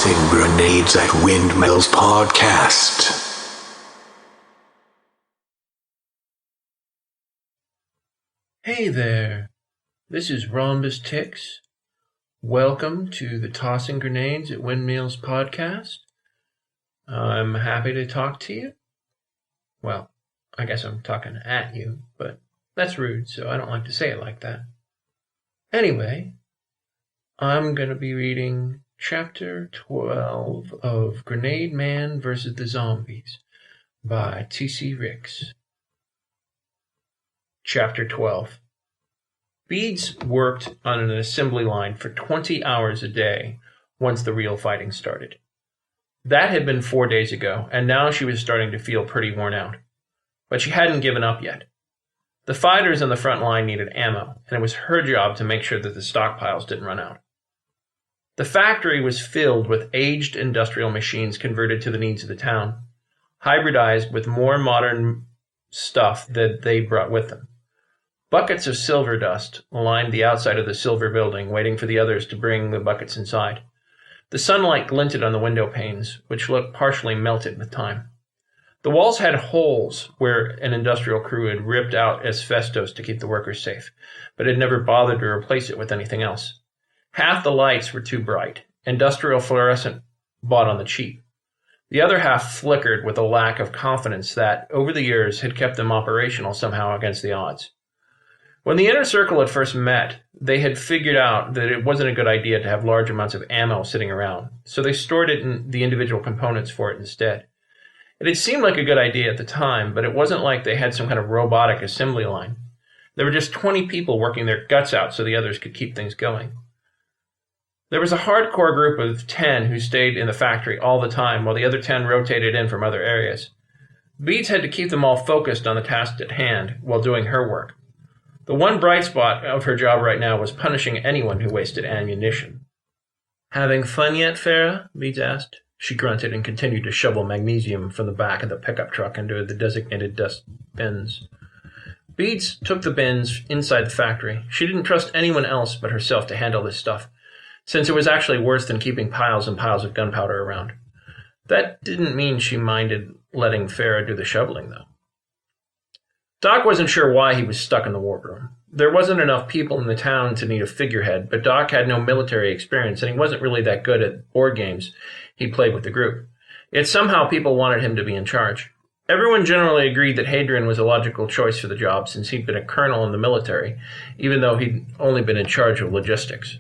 tossing grenades at windmills podcast. Hey there, this is Rhombus Ticks. Welcome to the Tossing Grenades at Windmills podcast. I'm happy to talk to you. Well, I guess I'm talking at you, but that's rude, so I don't like to say it like that. Anyway, I'm going to be reading Chapter 12 of Grenademan vs. the Zombies by T.C. Ricks. Chapter 12. Beads worked on an assembly line for 20 hours a day once the real fighting started. That had been 4 days ago, and now she was starting to feel pretty worn out. But she hadn't given up yet. The fighters on the front line needed ammo, and it was her job to make sure that the stockpiles didn't run out. The factory was filled with aged industrial machines converted to the needs of the town, hybridized with more modern stuff that they brought with them. Buckets of silver dust lined the outside of the silver building, waiting for the others to bring the buckets inside. The sunlight glinted on the window panes, which looked partially melted with time. The walls had holes where an industrial crew had ripped out asbestos to keep the workers safe, but had never bothered to replace it with anything else. Half the lights were too bright, industrial fluorescent bought on the cheap. The other half flickered with a lack of confidence that, over the years, had kept them operational somehow against the odds. When the inner circle had first met, they had figured out that it wasn't a good idea to have large amounts of ammo sitting around, so they stored it in the individual components for it instead. It had seemed like a good idea at the time, but it wasn't like they had some kind of robotic assembly line. There were just 20 people working their guts out so the others could keep things going. There was a hardcore group of 10 who stayed in the factory all the time, while the other 10 rotated in from other areas. Beads had to keep them all focused on the task at hand while doing her work. The one bright spot of her job right now was punishing anyone who wasted ammunition. "Having fun yet, Farah?" Beads asked. She grunted and continued to shovel magnesium from the back of the pickup truck into the designated dust bins. Beads took the bins inside the factory. She didn't trust anyone else but herself to handle this stuff, since it was actually worse than keeping piles and piles of gunpowder around. That didn't mean she minded letting Farah do the shoveling, though. Doc wasn't sure why he was stuck in the war room. There wasn't enough people in the town to need a figurehead, but Doc had no military experience, and he wasn't really that good at board games he played with the group. Yet somehow people wanted him to be in charge. Everyone generally agreed that Hadrian was a logical choice for the job, since he'd been a colonel in the military, even though he'd only been in charge of logistics.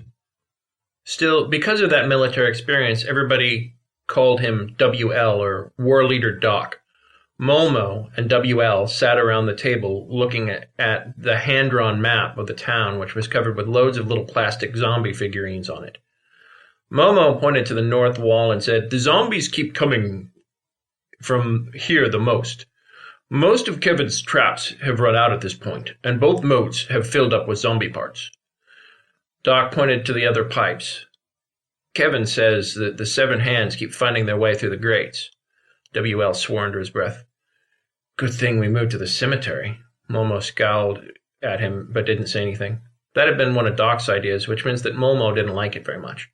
Still, because of that military experience, everybody called him WL, or War Leader Doc. Molmo and WL sat around the table looking at the hand-drawn map of the town, which was covered with loads of little plastic zombie figurines on it. Momo pointed to the north wall and said, "The zombies keep coming from here the most. Most of Kevin's traps have run out at this point, and both moats have filled up with zombie parts." Doc pointed to the other pipes. "Kevin says that the seven hands keep finding their way through the grates." WL swore under his breath. "Good thing we moved to the cemetery." Momo scowled at him, but didn't say anything. That had been one of Doc's ideas, which means that Momo didn't like it very much.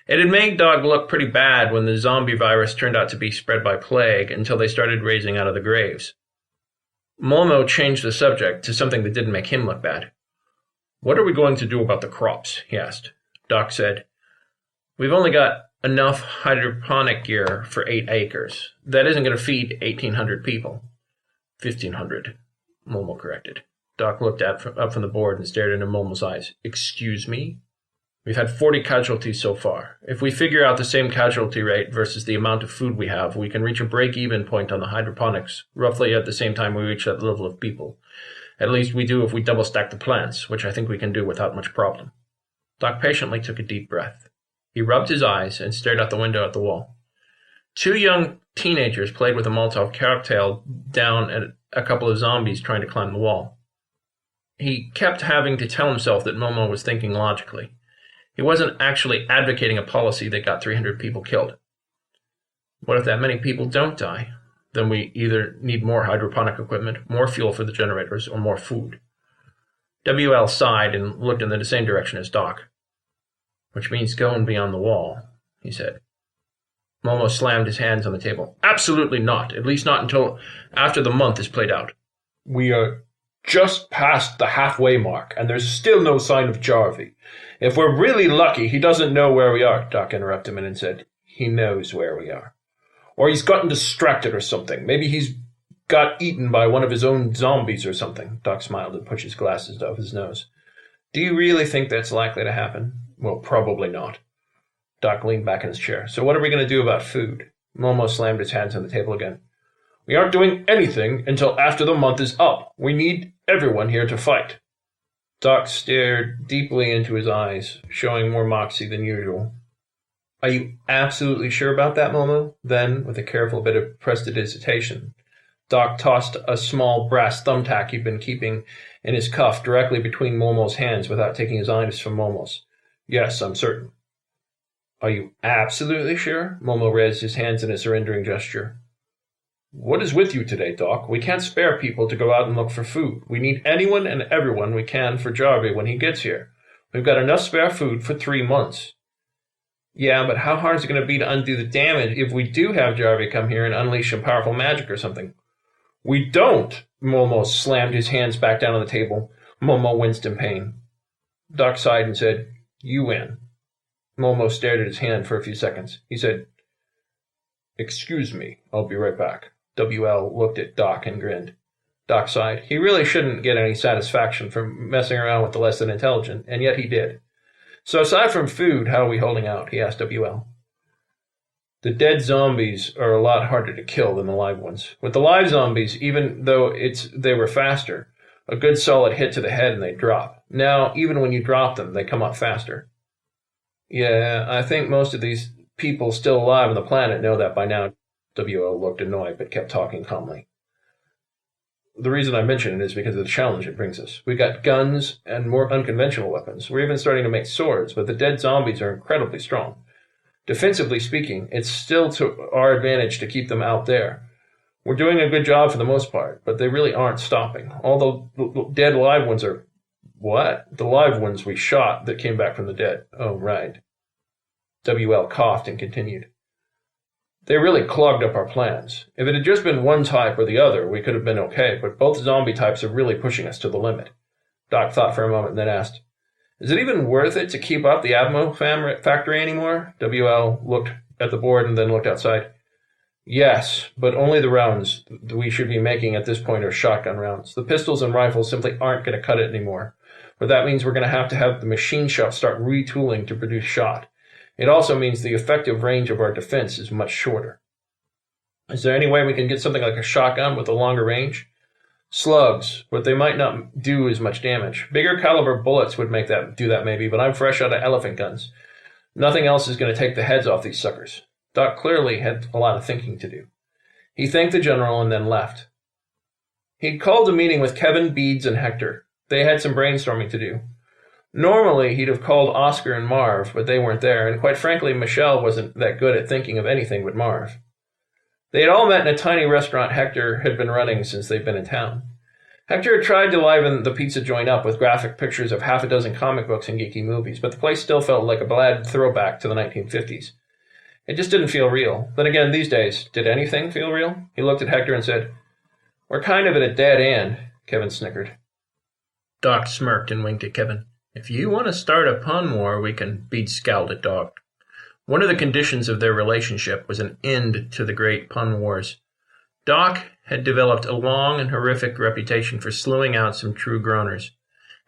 It had made Doc look pretty bad when the zombie virus turned out to be spread by plague until they started raising out of the graves. Momo changed the subject to something that didn't make him look bad. "What are we going to do about the crops?" he asked. Doc said, "We've only got enough hydroponic gear for 8 acres. That isn't going to feed 1,800 people. 1,500, Momo corrected. Doc looked up from the board and stared into Momo's eyes. "Excuse me? We've had 40 casualties so far. If we figure out the same casualty rate versus the amount of food we have, we can reach a break-even point on the hydroponics, roughly at the same time we reach that level of people. At least we do if we double-stack the plants, which I think we can do without much problem." Doc patiently took a deep breath. He rubbed his eyes and stared out the window at the wall. 2 young teenagers played with a Molotov cocktail down at a couple of zombies trying to climb the wall. He kept having to tell himself that Momo was thinking logically. He wasn't actually advocating a policy that got 300 people killed. What if that many people don't die? Then we either need more hydroponic equipment, more fuel for the generators, or more food. WL sighed and looked in the same direction as Doc. "Which means going beyond the wall," he said. Momo slammed his hands on the table. Absolutely not. At least not until after the month is played out. We are just past the halfway mark, and there's still no sign of Jarvie. If we're really lucky, he doesn't know where we are, Doc interrupted him and said. He knows where we are. Or he's gotten distracted or something. Maybe he's got eaten by one of his own zombies or something. Doc smiled and pushed his glasses off his nose. Do you really think that's likely to happen? Well, probably not. Doc leaned back in his chair. So what are we going to do about food? Momo slammed his hands on the table again. We aren't doing anything until after the month is up. We need everyone here to fight. Doc stared deeply into his eyes, showing more moxie than usual. Are you absolutely sure about that, Momo? Then, with a careful bit of prestidigitation, Doc tossed a small brass thumbtack he'd been keeping in his cuff directly between Momo's hands without taking his eyes from Momo's. Yes, I'm certain. Are you absolutely sure? Momo raised his hands in a surrendering gesture. What is with you today, Doc? We can't spare people to go out and look for food. We need anyone and everyone we can for Jarvie when he gets here. We've got enough spare food for 3 months. Yeah, but how hard is it going to be to undo the damage if we do have Jarvie come here and unleash some powerful magic or something? We don't! Momo slammed his hands back down on the table. Momo winced in pain. Doc sighed and said, You win. Momo stared at his hand for a few seconds. He said, Excuse me, I'll be right back. WL looked at Doc and grinned. Doc sighed. He really shouldn't get any satisfaction from messing around with the less than intelligent, and yet he did. So aside from food, how are we holding out? He asked WL. The dead zombies are a lot harder to kill than the live ones. With the live zombies, even though they were faster, a good solid hit to the head and they drop. Now, even when you drop them, they come up faster. Yeah, I think most of these people still alive on the planet know that by now. WL looked annoyed but kept talking calmly. The reason I mention it is because of the challenge it brings us. We got guns and more unconventional weapons. We're even starting to make swords, but the dead zombies are incredibly strong. Defensively speaking, it's still to our advantage to keep them out there. We're doing a good job for the most part, but they really aren't stopping. All the dead live ones are... What? The live ones we shot that came back from the dead. Oh, right. WL coughed and continued. They really clogged up our plans. If it had just been one type or the other, we could have been okay, but both zombie types are really pushing us to the limit. Doc thought for a moment and then asked, Is it even worth it to keep up the Abmo factory anymore? WL looked at the board and then looked outside. Yes, but only the rounds we should be making at this point are shotgun rounds. The pistols and rifles simply aren't going to cut it anymore. But that means we're going to have the machine shop start retooling to produce shot. It also means the effective range of our defense is much shorter. Is there any way we can get something like a shotgun with a longer range? Slugs, but they might not do as much damage. Bigger caliber bullets would do that maybe, but I'm fresh out of elephant guns. Nothing else is going to take the heads off these suckers. Doc clearly had a lot of thinking to do. He thanked the general and then left. He'd called a meeting with Kevin, Beads, and Hector. They had some brainstorming to do. Normally, he'd have called Oscar and Marv, but they weren't there, and quite frankly, Michelle wasn't that good at thinking of anything but Marv. They had all met in a tiny restaurant Hector had been running since they'd been in town. Hector had tried to liven the pizza joint up with graphic pictures of half a dozen comic books and geeky movies, but the place still felt like a bad throwback to the 1950s. It just didn't feel real. Then again, these days, did anything feel real? He looked at Hector and said, We're kind of at a dead end, Kevin snickered. Doc smirked and winked at Kevin. If you want to start a pun war, we can. Bead scowled at Doc. One of the conditions of their relationship was an end to the great pun wars. Doc had developed a long and horrific reputation for slewing out some true groaners.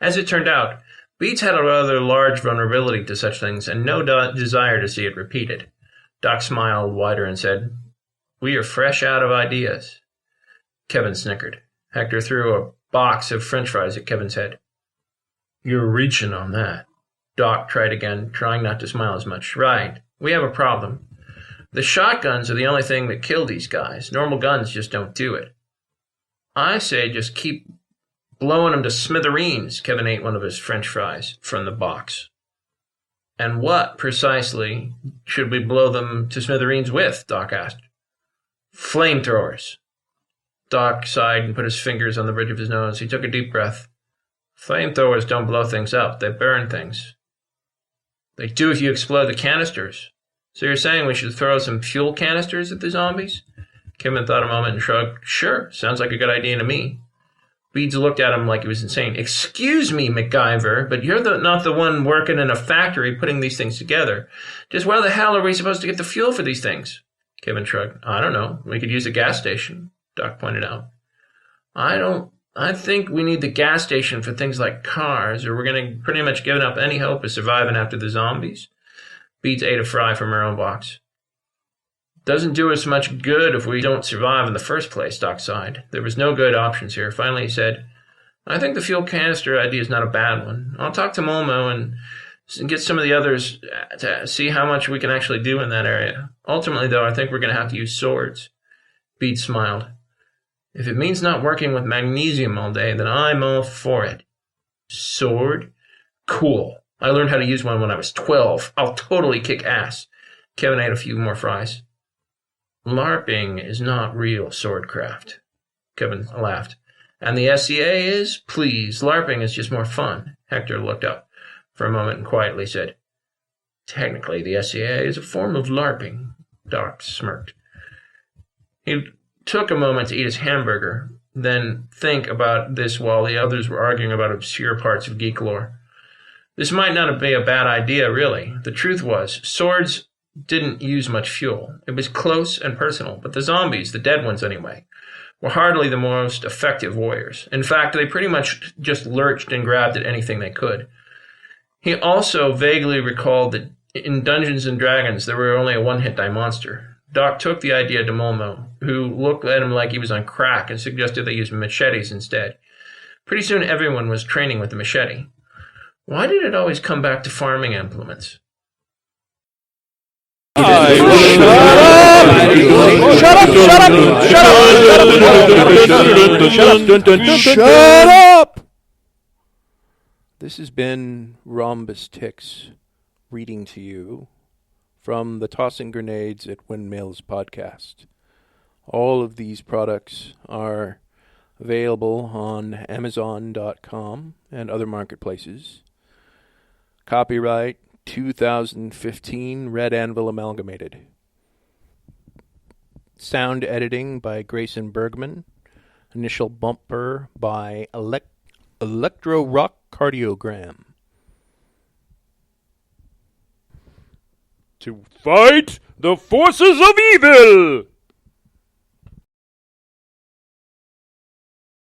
As it turned out, Beats had a rather large vulnerability to such things and no desire to see it repeated. Doc smiled wider and said, We are fresh out of ideas. Kevin snickered. Hector threw a box of French fries at Kevin's head. You're reaching on that. Doc tried again, trying not to smile as much. Right. We have a problem. The shotguns are the only thing that kill these guys. Normal guns just don't do it. I say just keep blowing them to smithereens. Kevin ate one of his French fries from the box. And what, precisely, should we blow them to smithereens with? Doc asked. Flamethrowers. Doc sighed and put his fingers on the bridge of his nose. He took a deep breath. Flamethrowers don't blow things up. They burn things. They do if you explode the canisters. So you're saying we should throw some fuel canisters at the zombies? Kevin thought a moment and shrugged. Sure, sounds like a good idea to me. Beads looked at him like he was insane. Excuse me, MacGyver, but you're not the one working in a factory putting these things together. Just where the hell are we supposed to get the fuel for these things? Kevin shrugged. I don't know. We could use a gas station, Doc pointed out. I think we need the gas station for things like cars, or we're going to pretty much give up any hope of surviving after the zombies. Beads ate a fry from her own box. Doesn't do us much good if we don't survive in the first place, Doc sighed. There was no good options here. Finally, he said, I think the fuel canister idea is not a bad one. I'll talk to Momo and get some of the others to see how much we can actually do in that area. Ultimately, though, I think we're going to have to use swords. Beads smiled. If it means not working with magnesium all day, then I'm all for it. Sword? Cool. I learned how to use one when I was 12. I'll totally kick ass. Kevin ate a few more fries. LARPing is not real swordcraft. Kevin laughed. And the SCA is? Please, LARPing is just more fun. Hector looked up for a moment and quietly said, Technically, the SCA is a form of LARPing. Doc smirked. He took a moment to eat his hamburger, then think about this while the others were arguing about obscure parts of geek lore. This might not be a bad idea, really. The truth was, swords didn't use much fuel. It was close and personal, but the zombies, the dead ones anyway, were hardly the most effective warriors. In fact, they pretty much just lurched and grabbed at anything they could. He also vaguely recalled that in Dungeons & Dragons, there were only a one-hit die monster. Doc took the idea to Momo, who looked at him like he was on crack and suggested they use machetes instead. Pretty soon everyone was training with the machete. Why did it always come back to farming implements? Shut up! This has been Rhombus Ticks reading to you from the Tossing Grenades at Windmills podcast. All of these products are available on Amazon.com and other marketplaces. Copyright 2015 Red Anvil Amalgamated. Sound editing by Grayson Bergman. Initial bumper by Electro Rock Cardiogram. To fight the forces of evil!